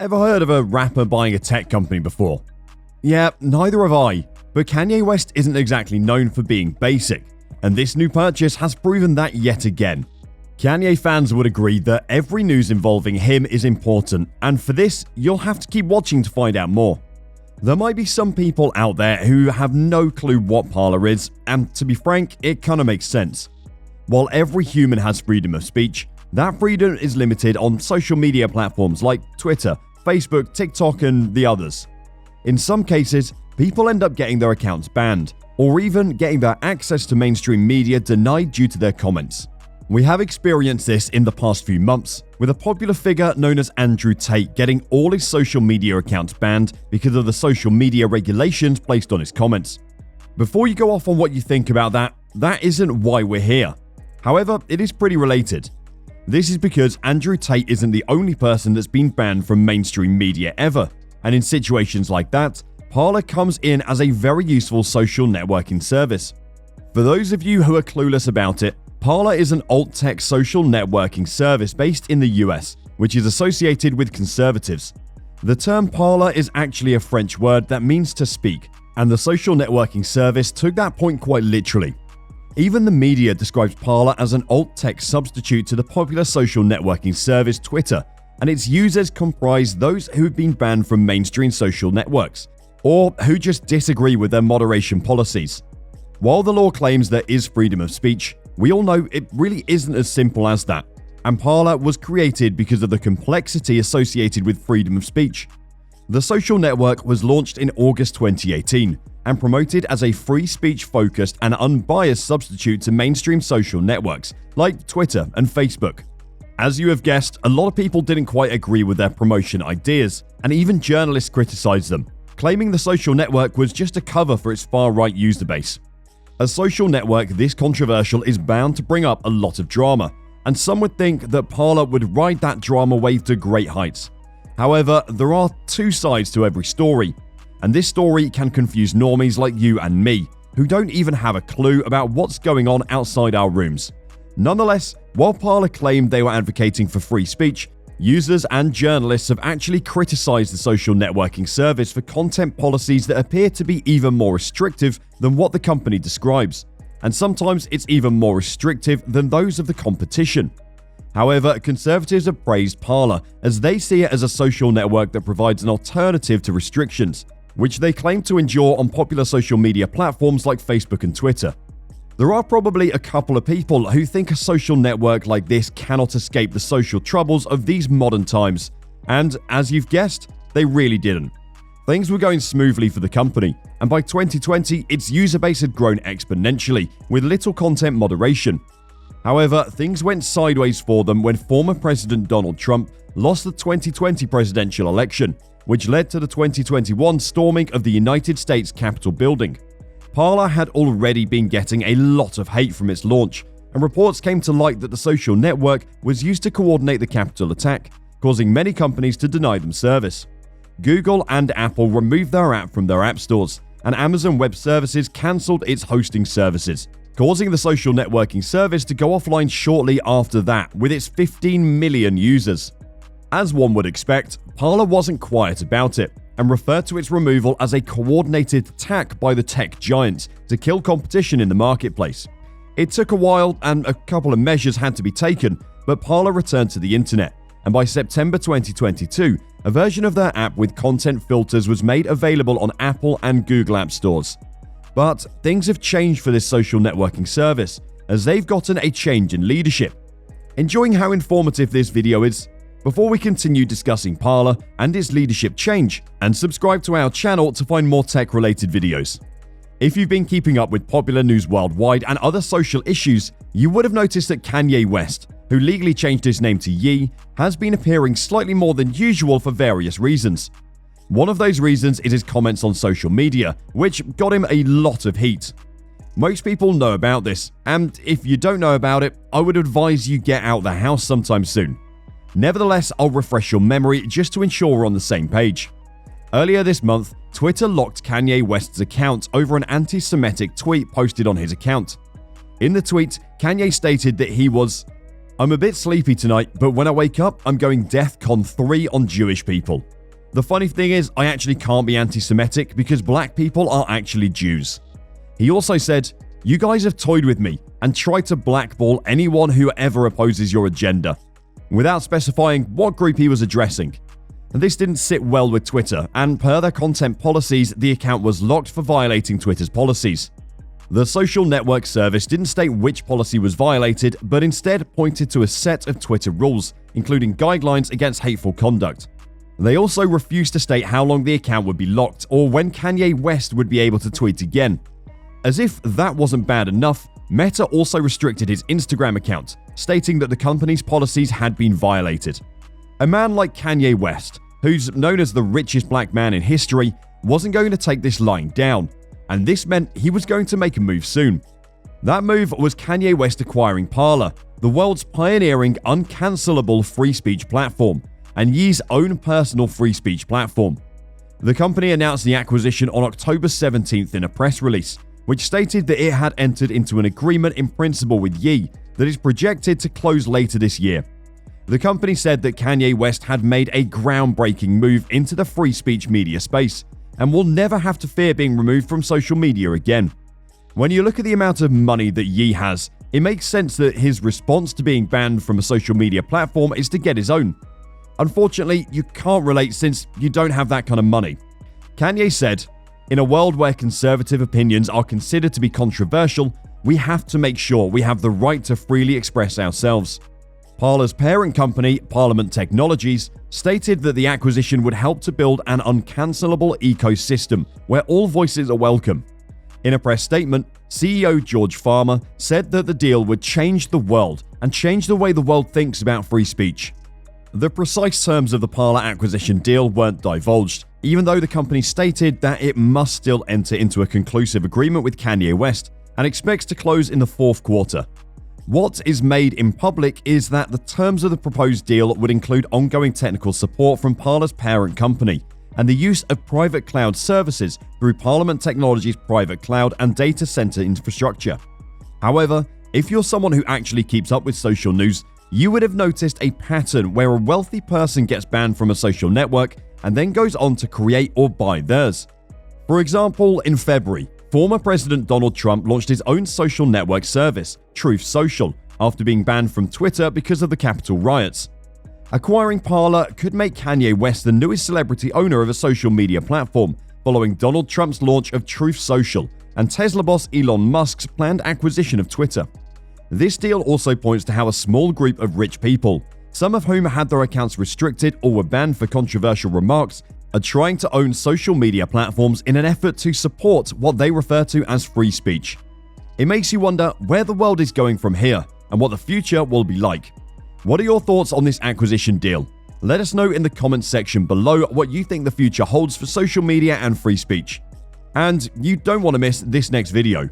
Ever heard of a rapper buying a tech company before? Yeah, neither have I, but Kanye West isn't exactly known for being basic, and this new purchase has proven that yet again. Kanye fans would agree that every news involving him is important, and for this, you'll have to keep watching to find out more. There might be some people out there who have no clue what Parler is, and to be frank, it kinda makes sense. While every human has freedom of speech, that freedom is limited on social media platforms like Twitter, Facebook, TikTok, and the others. In some cases, people end up getting their accounts banned, or even getting their access to mainstream media denied due to their comments. We have experienced this in the past few months, with a popular figure known as Andrew Tate getting all his social media accounts banned because of the social media regulations placed on his comments. Before you go off on what you think about that isn't why we're here. However, it is pretty related. This is because Andrew Tate isn't the only person that's been banned from mainstream media ever, and in situations like that, Parler comes in as a very useful social networking service. For those of you who are clueless about it, Parler is an alt-tech social networking service based in the US, which is associated with conservatives. The term Parler is actually a French word that means to speak, and the social networking service took that point quite literally. Even the media describes Parler as an alt-tech substitute to the popular social networking service Twitter, and its users comprise those who've been banned from mainstream social networks, or who just disagree with their moderation policies. While the law claims there is freedom of speech, we all know it really isn't as simple as that, and Parler was created because of the complexity associated with freedom of speech. The social network was launched in August 2018 and promoted as a free speech-focused and unbiased substitute to mainstream social networks like Twitter and Facebook. As you have guessed, a lot of people didn't quite agree with their promotion ideas, and even journalists criticized them, claiming the social network was just a cover for its far-right user base. A social network this controversial is bound to bring up a lot of drama, and some would think that Parler would ride that drama wave to great heights. However, there are two sides to every story, and this story can confuse normies like you and me, who don't even have a clue about what's going on outside our rooms. Nonetheless, while Parler claimed they were advocating for free speech, users and journalists have actually criticized the social networking service for content policies that appear to be even more restrictive than what the company describes, and sometimes it's even more restrictive than those of the competition. However, conservatives have praised Parler as they see it as a social network that provides an alternative to restrictions, which they claim to endure on popular social media platforms like Facebook and Twitter. There are probably a couple of people who think a social network like this cannot escape the social troubles of these modern times, and as you've guessed, they really didn't. Things were going smoothly for the company, and by 2020, its user base had grown exponentially with little content moderation. However, things went sideways for them when former President Donald Trump lost the 2020 presidential election, which led to the 2021 storming of the United States Capitol building. Parler had already been getting a lot of hate from its launch, and reports came to light that the social network was used to coordinate the Capitol attack, causing many companies to deny them service. Google and Apple removed their app from their app stores, and Amazon Web Services cancelled its hosting services, causing the social networking service to go offline shortly after that with its 15 million users. As one would expect, Parler wasn't quiet about it, and referred to its removal as a coordinated attack by the tech giants to kill competition in the marketplace. It took a while and a couple of measures had to be taken, but Parler returned to the internet, and by September 2022, a version of their app with content filters was made available on Apple and Google app stores. But things have changed for this social networking service, as they've gotten a change in leadership. Enjoying how informative this video is? Before we continue discussing Parler and its leadership change, and subscribe to our channel to find more tech-related videos. If you've been keeping up with popular news worldwide and other social issues, you would have noticed that Kanye West, who legally changed his name to Ye, has been appearing slightly more than usual for various reasons. One of those reasons is his comments on social media, which got him a lot of heat. Most people know about this, and if you don't know about it, I would advise you get out the house sometime soon. Nevertheless, I'll refresh your memory just to ensure we're on the same page. Earlier this month, Twitter locked Kanye West's account over an anti-Semitic tweet posted on his account. In the tweet, Kanye stated that he was I'm a bit sleepy tonight, but when I wake up, I'm going DEFCON 3 on Jewish people. The funny thing is, I actually can't be anti-Semitic because black people are actually Jews. He also said, "You guys have toyed with me and tried to blackball anyone who ever opposes your agenda," without specifying what group he was addressing. This didn't sit well with Twitter, and per their content policies, the account was locked for violating Twitter's policies. The social network service didn't state which policy was violated, but instead pointed to a set of Twitter rules, including guidelines against hateful conduct. They also refused to state how long the account would be locked or when Kanye West would be able to tweet again. As if that wasn't bad enough, Meta also restricted his Instagram account, stating that the company's policies had been violated. A man like Kanye West, who's known as the richest black man in history, wasn't going to take this lying down, and this meant he was going to make a move soon. That move was Kanye West acquiring Parler, the world's pioneering uncancelable free speech platform, and Ye's own personal free speech platform. The company announced the acquisition on October 17th in a press release, which stated that it had entered into an agreement in principle with Ye that is projected to close later this year. The company said that Kanye West had made a groundbreaking move into the free speech media space and will never have to fear being removed from social media again. When you look at the amount of money that Ye has, it makes sense that his response to being banned from a social media platform is to get his own. Unfortunately, you can't relate since you don't have that kind of money. Kanye said, "In a world where conservative opinions are considered to be controversial, we have to make sure we have the right to freely express ourselves." Parler's parent company, Parliament Technologies, stated that the acquisition would help to build an uncancelable ecosystem where all voices are welcome. In a press statement, CEO George Farmer said that the deal would change the world and change the way the world thinks about free speech. The precise terms of the Parler acquisition deal weren't divulged, even though the company stated that it must still enter into a conclusive agreement with Kanye West and expects to close in the fourth quarter. What is made in public is that the terms of the proposed deal would include ongoing technical support from Parler's parent company and the use of private cloud services through Parliament Technologies' private cloud and data center infrastructure. However, if you're someone who actually keeps up with social news, you would have noticed a pattern where a wealthy person gets banned from a social network and then goes on to create or buy theirs. For example, in February, former President Donald Trump launched his own social network service, Truth Social, after being banned from Twitter because of the Capitol riots. Acquiring Parler could make Kanye West the newest celebrity owner of a social media platform, following Donald Trump's launch of Truth Social and Tesla boss Elon Musk's planned acquisition of Twitter. This deal also points to how a small group of rich people, some of whom had their accounts restricted or were banned for controversial remarks, are trying to own social media platforms in an effort to support what they refer to as free speech. It makes you wonder where the world is going from here and what the future will be like. What are your thoughts on this acquisition deal? Let us know in the comments section below what you think the future holds for social media and free speech. And you don't want to miss this next video.